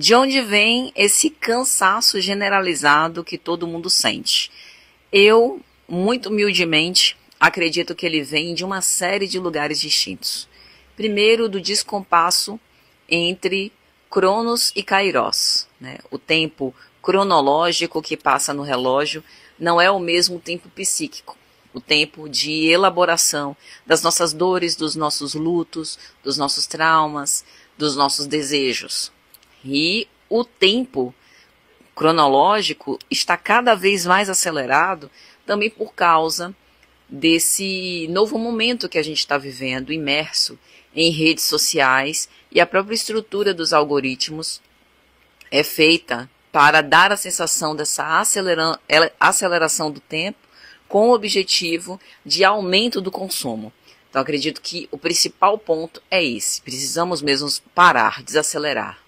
De onde vem esse cansaço generalizado que todo mundo sente? Eu, muito humildemente, acredito que ele vem de uma série de lugares distintos. Primeiro, do descompasso entre Cronos e Kairos, né? O tempo cronológico que passa no relógio não é o mesmo tempo psíquico. O tempo de elaboração das nossas dores, dos nossos lutos, dos nossos traumas, dos nossos desejos. E o tempo cronológico está cada vez mais acelerado também por causa desse novo momento que a gente está vivendo, imerso em redes sociais, e a própria estrutura dos algoritmos é feita para dar a sensação dessa aceleração do tempo com o objetivo de aumento do consumo. Então acredito que o principal ponto é esse, precisamos mesmo parar, desacelerar.